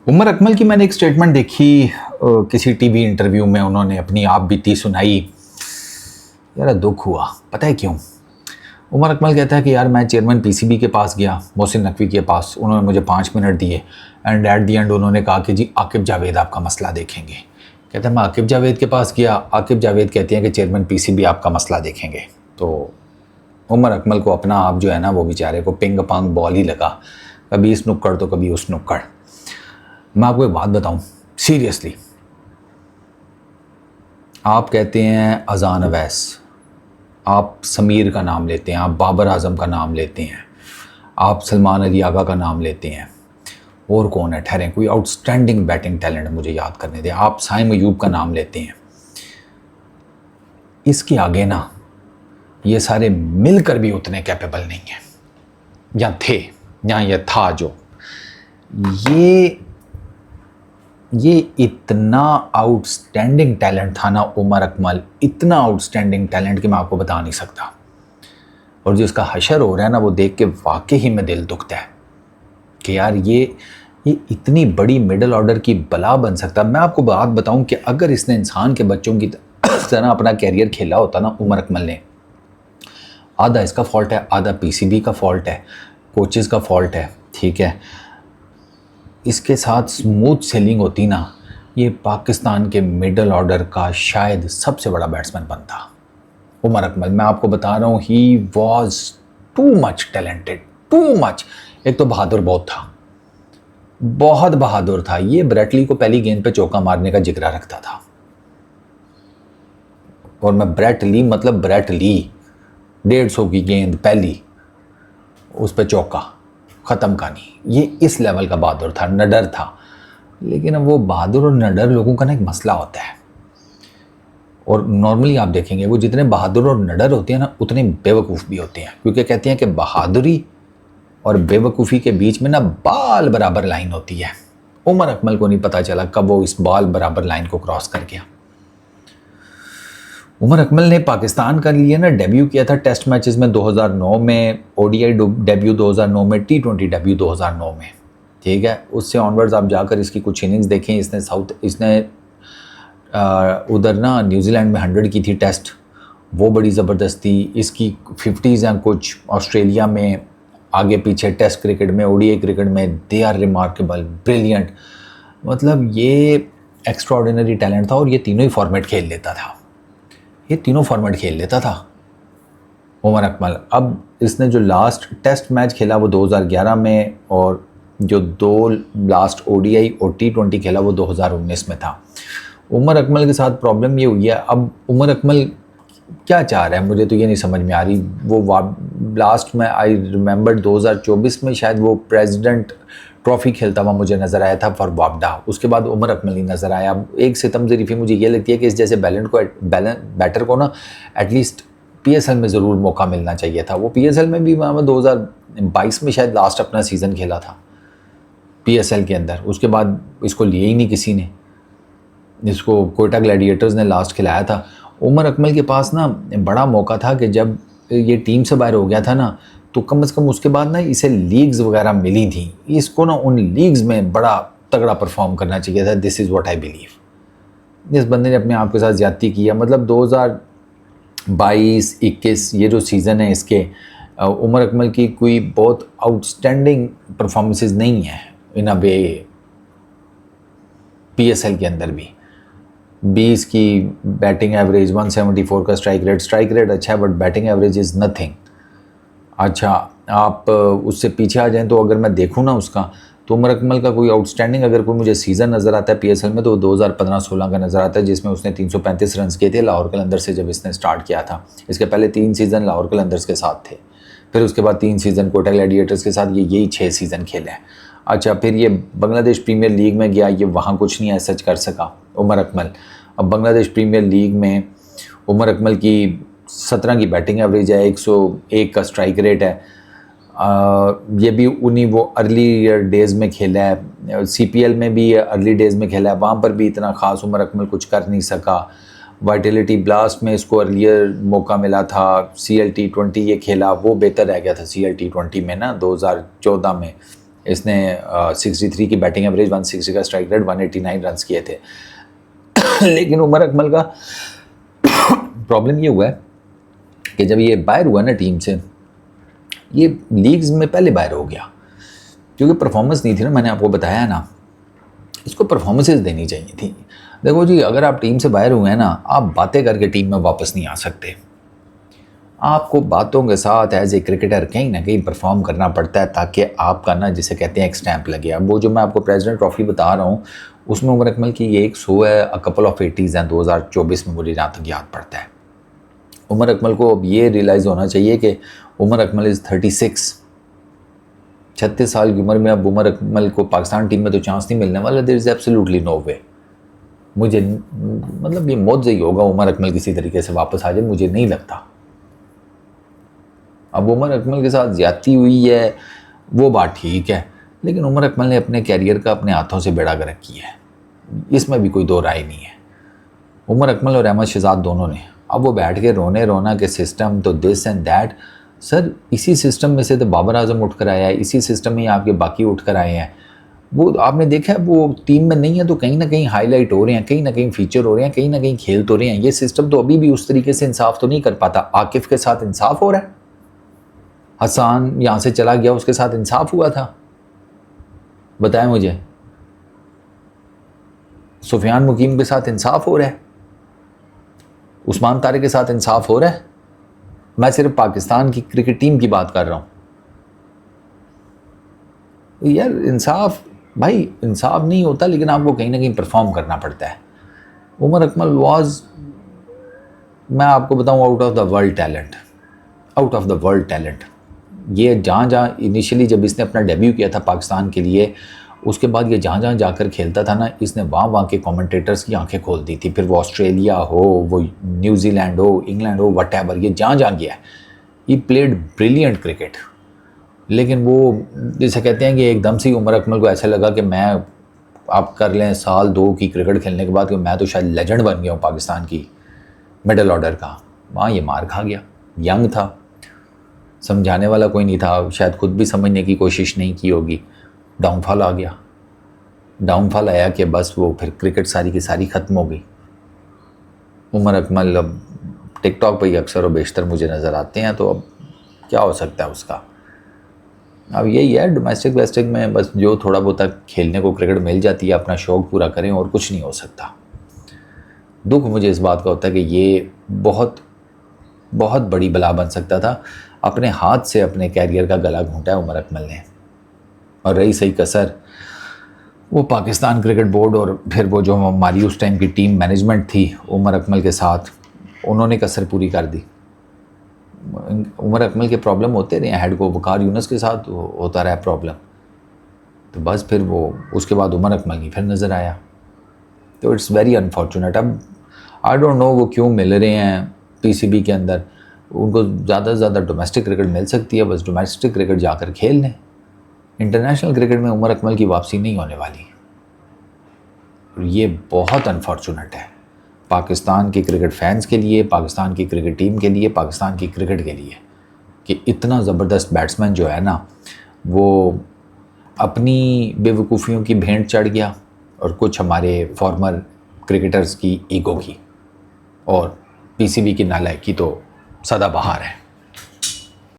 उमर अकमल की मैंने एक स्टेटमेंट देखी किसी टीवी इंटरव्यू में, उन्होंने अपनी आप बीती सुनाई। यार दुख हुआ, पता है क्यों? उमर अकमल कहता है कि यार मैं चेयरमैन पीसीबी के पास गया, मोहसिन नकवी के पास, उन्होंने मुझे 5 मिनट दिए एंड एट दी एंड उन्होंने कहा कि जी आकिब जावेद आपका मसला देखेंगे। कहता है मैं आकिब जावेद के पास गया, आकिब जावेद कहती हैं कि चेयरमैन पीसीबी आपका मसला देखेंगे। तो उमर अकमल को अपना आप जो है ना, वो बेचारे को पिंग पांग बॉल ही लगा, कभी इस नुक्कड़ तो कभी उस नुक्कड़। मैं आपको एक बात बताऊं सीरियसली, आप कहते हैं अजान अवैस, आप समीर का नाम लेते हैं, आप बाबर आजम का नाम लेते हैं, आप सलमान अली आगा का नाम लेते हैं, और कौन है ठहरें, कोई आउटस्टैंडिंग बैटिंग टैलेंट मुझे याद करने दें, आप साइम अयूब का नाम लेते हैं। इसके आगे ना ये सारे मिलकर भी उतने कैपेबल नहीं हैं, या थे, या ये था जो ये इतना आउटस्टैंडिंग टैलेंट था ना उमर अकमल, इतना आउटस्टैंडिंग टैलेंट कि मैं आपको बता नहीं सकता। और जो इसका हशर हो रहा है ना, वो देख के वाकई में दिल दुखता है कि यार ये इतनी बड़ी मिडिल ऑर्डर की बला बन सकता। मैं आपको बात बताऊं कि अगर इसने इंसान के बच्चों की तरह अपना कैरियर खेला होता ना उमर अकमल ने, आधा इसका फॉल्ट है, आधा पीसीबी का फॉल्ट है, कोचेस का फॉल्ट है, ठीक है, इसके साथ स्मूथ सेलिंग होती ना, ये पाकिस्तान के मिडल ऑर्डर का शायद सबसे बड़ा बैट्समैन बनता उमर अकमल। मैं आपको बता रहा हूँ, he was too much talented, too much. एक तो बहादुर बहुत था, बहुत बहादुर था। ये ब्रेटली को पहली गेंद पे चौका मारने का जिक्र रखता था, और मैं ब्रेट ली मतलब ब्रेट ली, 150 की गेंद पहली, उस पर चौका, ख़त्म कहानी। ये इस लेवल का बहादुर था, नडर था। लेकिन अब वो बहादुर और नडर लोगों का ना एक मसला होता है, और नॉर्मली आप देखेंगे वो जितने बहादुर और नडर होते हैं ना, उतने बेवकूफ़ भी होते हैं, क्योंकि कहते हैं कि बहादुरी और बेवकूफ़ी के बीच में ना बाल बराबर लाइन होती है। उमर अकमल को नहीं पता चला कब वो इस बाल बराबर लाइन को क्रॉस कर गया। उमर अकमल ने पाकिस्तान के लिए ना डेब्यू किया था टेस्ट मैचेस में 2009 में, ओडीआई डेब्यू 2009 में, T20 डेब्यू 2009 में, ठीक है। उससे ऑनवर्ड्स आप जाकर इसकी कुछ इनिंग्स देखें। इसने उधर ना न्यूजीलैंड में 100 की थी टेस्ट, वो बड़ी ज़बरदस्त थी। इसकी 50s हैं कुछ ऑस्ट्रेलिया में, आगे पीछे टेस्ट क्रिकेट में, ओडीआई क्रिकेट में, दे आर रिमार्केबल, ब्रिलियंट। मतलब ये एक्स्ट्रा ऑर्डिनरी टैलेंट था, और ये तीनों ही फॉर्मेट खेल लेता था, ये तीनों फॉर्मेट खेल लेता था उमर अकमल। अब इसने जो लास्ट टेस्ट मैच खेला वो 2011 में, और जो 2 लास्ट ओडीआई और T20 खेला वो 2019 में था। उमर अकमल के साथ प्रॉब्लम ये हुई है, अब उमर अकमल क्या चाह रहा है मुझे तो ये नहीं समझ में आ रही। वो लास्ट में आई रिमेंबर 2024 में शायद वो प्रेसिडेंट ट्रॉफी खेलता हुआ मुझे नज़र आया था फॉर वापडा, उसके बाद उमर अकमल ही नज़र आया। अब एक सितम ज़रीफ़ी मुझे ये लगती है कि इस जैसे बैटर को ना एटलीस्ट पीएसएल में ज़रूर मौका मिलना चाहिए था। वो पीएसएल में भी 2022 में शायद लास्ट अपना सीज़न खेला था पीएसएल के अंदर, उसके बाद इसको लिए ही नहीं किसी ने, इसको कोयटा ग्लैडिएटर्स ने लास्ट खिलाया था। उमर अकमल के पास ना बड़ा मौका था कि जब ये टीम से बाहर हो गया था ना, तो कम से कम उसके बाद ना इसे लीग्स वगैरह मिली थी, इसको ना उन लीग्स में बड़ा तगड़ा परफॉर्म करना चाहिए था। This is what I believe. इस बंदे ने अपने आप के साथ ज़्यादती किया। मतलब 2022-21 ये जो सीज़न है इसके, उमर अकमल की कोई बहुत आउटस्टैंडिंग परफॉर्मेंसेस नहीं है इन अ वे। पीएसएल के अंदर भी 20 की बैटिंग एवरेज, 174 का स्ट्राइक रेट अच्छा है, but batting average is nothing. अच्छा, आप उससे पीछे आ जाएं तो अगर मैं देखूं ना उसका, तो उमर अकमल का कोई आउटस्टैंडिंग अगर कोई मुझे सीज़न नज़र आता है पीएसएल में, तो 2015-16 का नज़र आता है, जिसमें उसने 335 रन किए थे लाहौर कलंदर से जब इसने स्टार्ट किया था। इसके पहले 3 सीज़न लाहौर कलंदर्स के साथ थे, फिर उसके बाद 3 सीज़न कोटा ग्लैडिएटर्स के साथ, यही 6 सीज़न खेले हैं। अच्छा, फिर ये बांग्लादेश प्रीमियर लीग में गया, ये वहाँ कुछ नहीं ऐसा कर सका उमर अकमल। अब बांग्लादेश प्रीमियर लीग में उमर अकमल की 17 की बैटिंग एवरेज है, 101 का स्ट्राइक रेट है। ये भी उन्हीं वो अर्ली डेज़ में खेला है, सीपीएल में भी अर्ली डेज़ में खेला है, वहाँ पर भी इतना ख़ास उमर अकमल कुछ कर नहीं सका। वाइटलिटी ब्लास्ट में इसको अर्लियर मौका मिला था, CL T20 ये खेला, वो बेहतर रह गया था CL T20 में ना 2014 में, इसने 63 की बैटिंग एवरेज, 160 का स्ट्राइक रेट, 189 रन्स किए थे। लेकिन उमर अकमल का प्रॉब्लम ये हुआ है कि जब ये बाहर हुआ ना टीम से, ये लीग्स में पहले बाहर हो गया क्योंकि परफॉर्मेंस नहीं थी ना। मैंने आपको बताया ना, इसको परफॉर्मेंसेस देनी चाहिए थी। देखो जी, अगर आप टीम से बाहर हुए हैं ना, आप बातें करके टीम में वापस नहीं आ सकते। आपको बातों के साथ एज ए क्रिकेटर कहीं ना कहीं परफॉर्म करना पड़ता है ताकि आपका ना, जिसे कहते हैं, एक स्टैंप लगे। अब वो जो मैं आपको प्रेसिडेंट ट्रॉफी बता रहा हूँ, उसमें उमर अकमल की ये एक 100 है, अ कपल ऑफ 80s हैं 2024 में, मुझे जहाँ तक याद पड़ता है। उमर अकमल को अब ये रियलाइज़ होना चाहिए कि उमर अकमल इज़ 36 साल की उम्र में अब उमर अकमल को पाकिस्तान टीम में तो चांस नहीं मिलने वाला। देयर इज़ एब्सोल्युटली नो वे। मुझे मतलब ये मौत ही होगा उमर अकमल किसी तरीके से वापस आ जाए, मुझे नहीं लगता। अब उमर अकमल के साथ ज़्यादती हुई है वो बात ठीक है, लेकिन उमर अकमल ने अपने कैरियर का अपने हाथों से बेड़ा गर्क किया है, इसमें भी कोई दो राय नहीं है। उमर अकमल और अहमद शहजाद दोनों ने अब वो बैठ के रोना कि सिस्टम तो दिस एंड दैट। सर, इसी सिस्टम में से तो बाबर आजम उठ कर आया है, इसी सिस्टम में आपके बाकी उठ कर आए हैं। वो आपने देखा है, वो टीम में नहीं है तो कहीं ना कहीं हाईलाइट हो रहे हैं, कहीं ना कहीं फीचर हो रहे हैं, कहीं ना कहीं खेल तो रहे हैं। ये सिस्टम तो अभी भी उस तरीके से इंसाफ तो नहीं कर पाता। आकिफ के साथ इंसाफ हो रहा है, हसान यहाँ से चला गया, उसके साथ इंसाफ हुआ था, बताएं मुझे। सुफियान मुकीम के साथ इंसाफ हो रहा है, उस्मान तारिक के साथ इंसाफ हो रहा है। मैं सिर्फ पाकिस्तान की क्रिकेट टीम की बात कर रहा हूँ यार। इंसाफ भाई, इंसाफ नहीं होता, लेकिन आपको कहीं ना कहीं परफॉर्म करना पड़ता है। उमर अकमल वाज, मैं आपको बताऊँ, out of the world talent, out of the world talent. ये जहाँ इनिशियली जब इसने अपना डेब्यू किया था पाकिस्तान के लिए, उसके बाद ये जहाँ जाकर खेलता था ना, इसने वहाँ के कमेंटेटर्स की आंखें खोल दी थी। फिर वो ऑस्ट्रेलिया हो, वो न्यूजीलैंड हो, इंग्लैंड हो, वट एवर, ये जहाँ गया है, ये प्लेड ब्रिलियंट क्रिकेट। लेकिन वो जैसे कहते हैं कि एकदम से उमर अकमल को ऐसा लगा कि मैं, आप कर लें साल 2 की क्रिकेट खेलने के बाद, कि मैं तो शायद लेजेंड बन गया हूँ पाकिस्तान की मिडल ऑर्डर का। वहाँ ये मार खा गया। यंग था, समझाने वाला कोई नहीं था, शायद खुद भी समझने की कोशिश नहीं की होगी। डाउनफॉल आ गया। डाउनफॉल आया कि बस वो फिर क्रिकेट सारी की सारी ख़त्म हो गई। उमर अकमल अब टिकटॉक पर ही अक्सर और बेशतर मुझे नज़र आते हैं, तो अब क्या हो सकता है उसका। अब यही है, डोमेस्टिक वेस्टिक में बस जो थोड़ा बहुत खेलने को क्रिकेट मिल जाती है, अपना शौक़ पूरा करें, और कुछ नहीं हो सकता। दुख मुझे इस बात का होता है कि ये बहुत बहुत बड़ी बला बन सकता था। अपने हाथ से अपने कैरियर का गला घोंटा है उमर अकमल ने। और रही सही कसर, वो पाकिस्तान क्रिकेट बोर्ड और फिर वो जो हमारी उस टाइम की टीम मैनेजमेंट थी उमर अकमल के साथ, उन्होंने कसर पूरी कर दी। उमर अकमल के प्रॉब्लम होते रहे, हेड को वकार यूनुस के साथ होता रहा प्रॉब्लम, तो बस फिर वो उसके बाद उमर अकमल नहीं फिर नज़र आया। तो इट्स वेरी अनफॉर्चुनेट। अब आई डोंट नो वो क्यों मिल रहे हैं पीसीबी के अंदर। उनको ज़्यादा से ज़्यादा डोमेस्टिक क्रिकेट मिल सकती है, बस डोमेस्टिक क्रिकेट जाकर खेल लें। इंटरनेशनल क्रिकेट में उमर अकमल की वापसी नहीं होने वाली। ये बहुत अनफॉर्चुनेट है पाकिस्तान के क्रिकेट फैंस के लिए, पाकिस्तान की क्रिकेट टीम के लिए, पाकिस्तान की क्रिकेट के लिए, कि इतना ज़बरदस्त बैट्समैन जो है ना, वो अपनी बेवकूफ़ियों की भेंट चढ़ गया, और कुछ हमारे फॉर्मर क्रिकेटर्स की ईगो की और पीसीबी की नालायकी तो सदाबहार है।